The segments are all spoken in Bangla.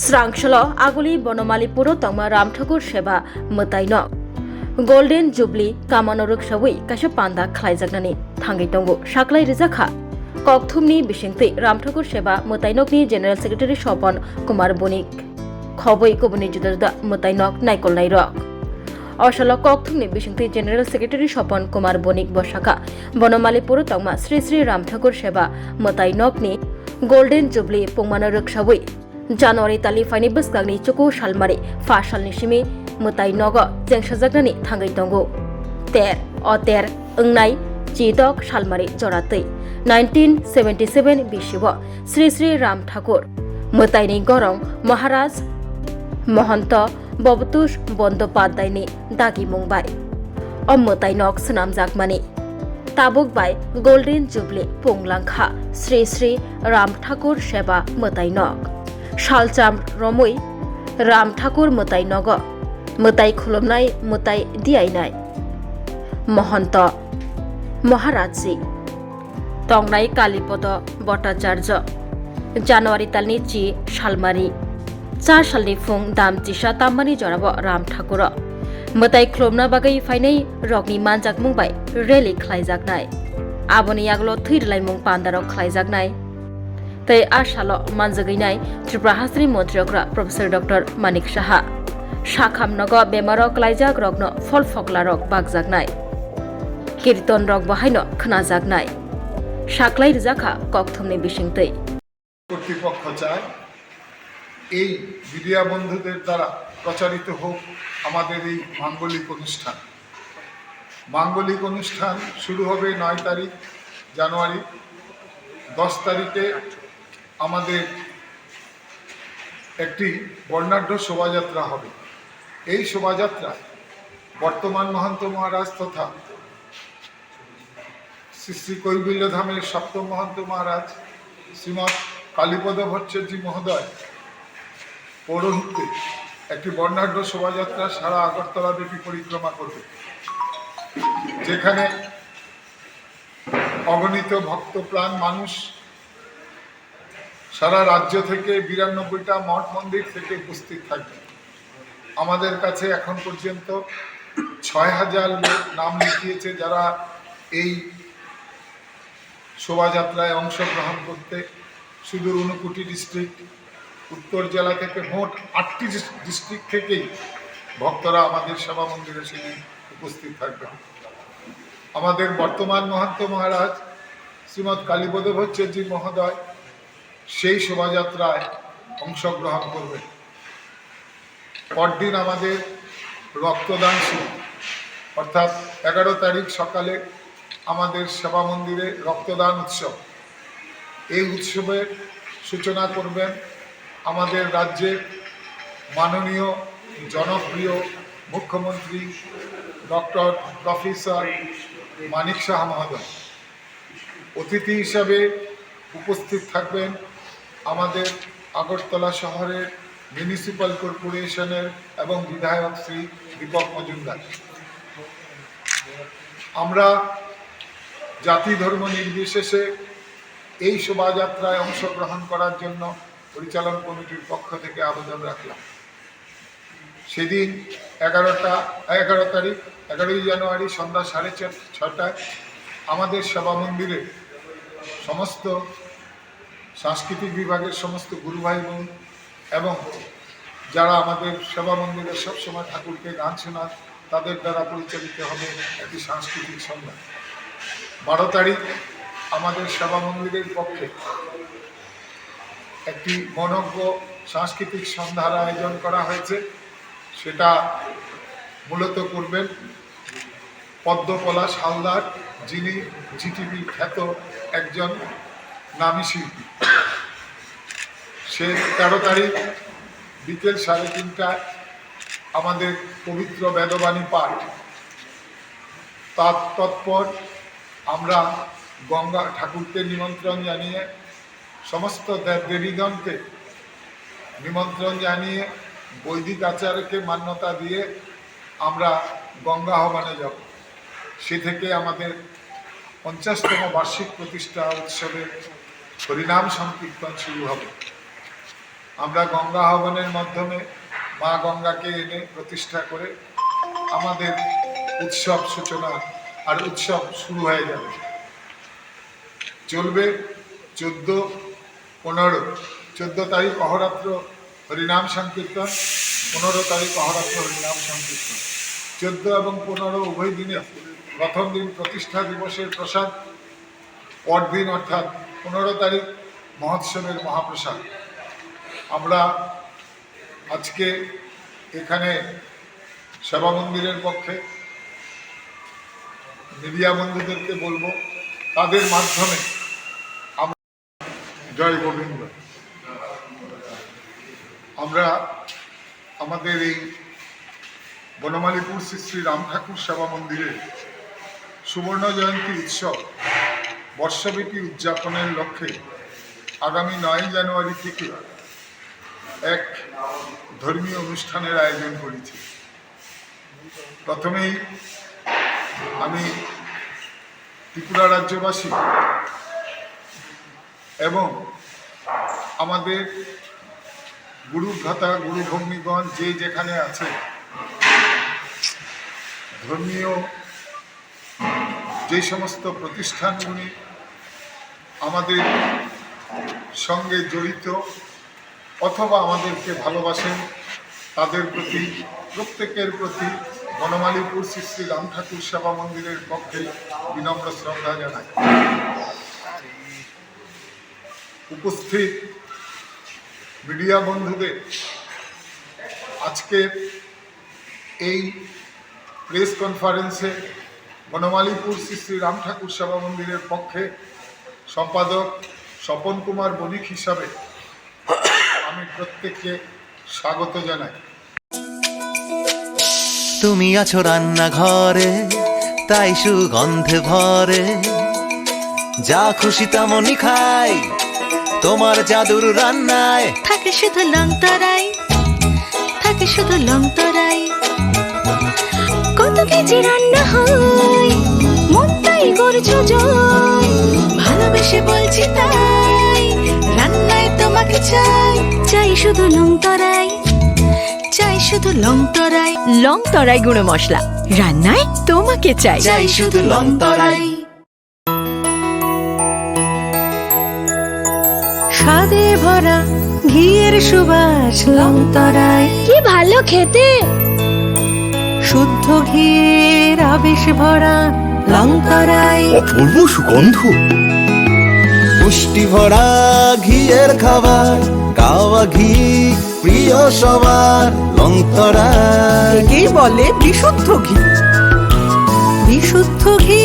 স্রাংশল আগলি বনমালীপুর তংমা রামঠাকুর সেবা মতাইন গোল্ডেন जुबली कामानरक सबै कासे पान्दा खलायजागनानै थांगै दंगो साख्लाय रिजाखा ककथुमनि बिसिंथै रामठाकुर सेबा मताइनकनि जेनेरेल सेक्रेटारि स्वपन कुमार बनिक खबै गुबुननि जुदा जुदा मताइनक नायकलनाय रक असल ककथुमनि बिसिंथै जेनेरेल सेक्रेटारि स्वपन कुमार बनिक बसाखा बनमालीपुर तंमा श्री श्री रामठाकुर सेबा मताइनकनि गोल्डन जुबली पंमानरक सबै जानुवारि तालि फाइनि बसगांनि चुकु सालमारि फासालनि सिमि मताइ नग जेंसाजागनानै थांगै दंगो तेर अतेर ओंनाय चिदक सालमारि जरातै 1977 बिसिव श्री श्री राम ठाकुर मताइनि गरं महाराज महंत बबतुष बंदोपाध्यायनि दागि मुंबाय अ मताइ नग सनामजागमानि ताबुक बाय गोल्डन जुबली पुंलांखा श्री श्री राम ठाकुर सेबा मताइ नग सालचाम रमै राम ठाकुर मताइ नग मताइ खुलुमनाय मताइ दियायनाय महंत महाराजजी तंनाय कालीपद भट्टाचार्य जानुवारि तालनि चि सालमारि 4 सालनि फुं दामचिसा ताम्मानि जराब राम ठाकुर मताइ खुलुमना बागै फाइनै रगनि मानजाक मुंबाय रेलि खलायजागनाय आबनि आगलो थैरलाय मुं पान्दारक खलायजागनाय तै आसाल मानजगैनाय त्रिपुरा हास्रि मन्त्रियग्रा प्रफेसर डॉक्टर मानिक साहा शाखाम नग बेमारक लाइजाक रगनो फल फगला रग बागजागनाय कीर्तन रग बाहायन खोनाजागनाय साख्लाय रिजाखा ककथुमनि बिसिंथै কর্তৃপক্ষ চায় এই মিডিয়া বন্ধুদের দ্বারা প্রচারিত হোক আমাদের এই মাঙ্গলিক অনুষ্ঠান শুরু হবে 9 তারিখ জানুয়ারি 10 তারিখে আমাদের একটি বর্ণাঢ্য শোভাযাত্রা হবে এই শোভাযাত্রায় বর্তমান মহন্ত মহারাজ তথা শ্রী শ্রী কৈবল্য ধামের সপ্তম মহন্ত মহারাজ শ্রীমৎ কালীপদ ভট্টাচার্য মহোদয় পৌরোহিত্যে একটি বর্ণাঢ্য শোভাযাত্রা সারা আগরতলা ব্যাপী পরিক্রমা করবে যেখানে অগণিত ভক্তপ্রাণ মানুষ সারা রাজ্য থেকে 92টা মঠ মন্দির থেকে উপস্থিত থাকবে আমাদের কাছে এখন পর্যন্ত 6000 লোক নাম লিখিয়েছে যারা এই শোভাযাত্রায় অংশগ্রহণ করতে সুদূর ঊনকোটি ডিস্ট্রিক্ট উত্তর জেলা থেকে মোট 8টি ডিস্ট্রিক্ট থেকেই ভক্তরা আমাদের সেবা মন্দিরে সেদিন উপস্থিত থাকবেন আমাদের বর্তমান মহন্ত মহারাজ শ্রীমৎ কালীপদ ভট্টাচার্য মহোদয় সেই শোভাযাত্রায় অংশগ্রহণ করবেন পরদিন আমাদের রক্তদান শিবির অর্থাৎ 11 তারিখ সকালে আমাদের সেবা মন্দিরে রক্তদান উৎসব এই উৎসবের সূচনা করবেন আমাদের রাজ্যের মাননীয় জনপ্রিয় মুখ্যমন্ত্রী ডক্টর প্রফেসর মানিক সাহা মহোদয় অতিথি হিসাবে উপস্থিত থাকবেন আমাদের আগরতলা শহরের মিউনিসিপ্যাল কর্পোরেশনের এবং বিধায়ক শ্রী দীপক মজুমদার আমরা জাতি ধর্ম নির্বিশেষে এই শোভাযাত্রায় অংশগ্রহণ করার জন্য পরিচালন কমিটির পক্ষ থেকে আবেদন রাখলাম সেদিন 11 জানুয়ারি সন্ধ্যা 6:30টায় আমাদের সেবা মন্দিরে সমস্ত সাংস্কৃতিক বিভাগের সমস্ত গুরু ভাই বোন এবং যারা আমাদের সেবা মন্দিরে সবসময় ঠাকুরকে গান শোনান তাদের দ্বারা পরিচালিত হবে একটি সাংস্কৃতিক সন্ধ্যা 12 তারিখ আমাদের সেবা মন্দিরের পক্ষে একটি মনজ্ঞ সাংস্কৃতিক সন্ধ্যার আয়োজন করা হয়েছে সেটা মূলত করবেন পদ্মপলাশ হালদার যিনি জিটিভির খ্যাত একজন নামী শিল্পী সে 13 তারিখ বিকেল 3:30টায় আমাদের পবিত্র বেদবাণী পাঠ তৎপর আমরা গঙ্গা ঠাকুরকে নিমন্ত্রণ জানিয়ে সমস্ত দেবদেবীগণকে নিমন্ত্রণ জানিয়ে বৈদিক আচারকে মান্যতা দিয়ে আমরা গঙ্গা আহ্বানে যাব সে থেকে আমাদের 50তম বার্ষিক প্রতিষ্ঠা উৎসবের হরিনাম সংকীর্তন শুরু হবে আমরা গঙ্গা আহ্বানের মাধ্যমে মা গঙ্গাকে এনে প্রতিষ্ঠা করে আমাদের উৎসব সূচনা আর উৎসব শুরু হয়ে যাবে। চলবে 14 তারিখ অহরাত্র হরিনাম সংকীর্তন, 15 তারিখ অহরাত্র হরিনাম সংকীর্তন। 14 এবং 15 উভয় দিনে প্রথম দিন প্রতিষ্ঠা দিবসের প্রসাদ, পরদিন অর্থাৎ 15 তারিখ মহোৎসবের মহাপ্রসাদ। আমরা আজকে এখানে সেবা মন্দিরের পক্ষে মিডিয়া বন্ধুদেরকে বলবো, তাদের মাধ্যমে আমরা জয় গোবিন্দ, আমরা আমাদের এই বনমালীপুর শ্রী শ্রী রাম ঠাকুর সেবা মন্দিরে সুবর্ণ জয়ন্তী উৎসব বর্ষব্যাপী উদযাপনের লক্ষ্যে আগামী 9 জানুয়ারি থেকে এক ধর্মীয় অনুষ্ঠানের আয়োজন করেছি। প্রথমেই আমি ত্রিপুরা রাজ্যবাসী এবং আমাদের গুরু ভ্রাতা গুরু ভগ্নীগণ যে যেখানে আছে, ধর্মীয় যে সমস্ত প্রতিষ্ঠানগুলি আমাদের সঙ্গে জড়িত অথবা আমাদেরকে ভালোবাসেন, তাদের প্রতি প্রত্যেকের প্রতি বনমালীপুর শ্রী শ্রী রাম ঠাকুর সেবা মন্দিরের পক্ষে বিনম্র শ্রদ্ধা জানাই। উপস্থিত মিডিয়া বন্ধুদের আজকের এই প্রেস কনফারেন্সে বনমালীপুর শ্রী শ্রী রাম ঠাকুর সেবা মন্দিরের পক্ষে সম্পাদক স্বপন কুমার বণিক হিসাবে আমি প্রত্যেককে স্বাগত জানাই। তুমি আছো রান্নাঘরে, তাই সুগন্ধে ভরে, যা খুশি তেমনই খাই তোমার জাদুর রান্নায়। থাকে শুধু লং তরাই, থাকে শুধু লং তরাই, কত কেজি রান্না হয় মন তাই করছো জয়, ভালোবেসে বলছি তাই রান্নায় তোমাকে চাই, চাই শুধু লং তরাই, চাই শুধু লং তরাই, লং তরাই গুঁড়ো মশলা, রান্নায় তোমাকে চাই, চাই শুধু লং তরাই। স্বাদে ভরা ঘিয়ের সুবাস লং তরাই, কি ভালো খেতে, শুদ্ধ ঘিয়ের আবেশ ভরা লং তরাই, অপূর্ব সুগন্ধ, পুষ্টি ভরা ঘিয়ের খাবার, গাওয়া ঘি প্রিয় সবার, লং তরাই। একেই বলে বিশুদ্ধ ঘি, বিশুদ্ধ ঘি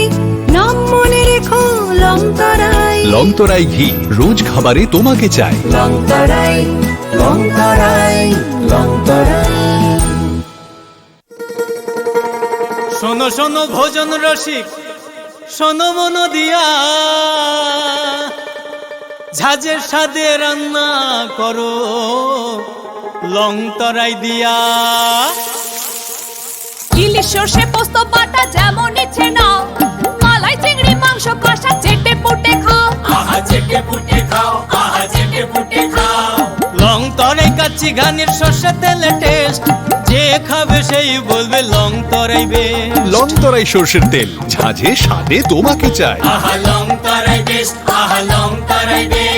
নাম মনে রেখো লং তরাই, লংতরাই ঘি রোজ খাবারে তোমাকে চাই। লং তরাই, লং তরাই, লং তরাই। শোনো শোনো ভোজন রসিক, শোনো মন দিয়া, ঝাঁঝের স্বাদে রান্না করো লং তরাই দিয়া। ইলিশ সর্ষে পোস্ত বাটা যেমন ইচ্ছে নাও, মালাই চিংড়ি মাংস কষা চেটে পুটে খাও, আহা চেটে পুটে খাও, আহা চেটে পুটে খাও। লং তরাই কাচ্চি ঘানির সর্ষে তেলে টেস্ট, যে খাবে সেই বলবে লং তরাই বেশ। লংতরাই সর্ষের তেল, ঝাঁঝে স্বাদে তোমাকে চাই। আহা লং তরাই বেশ, আহা লং তরাই বেশ।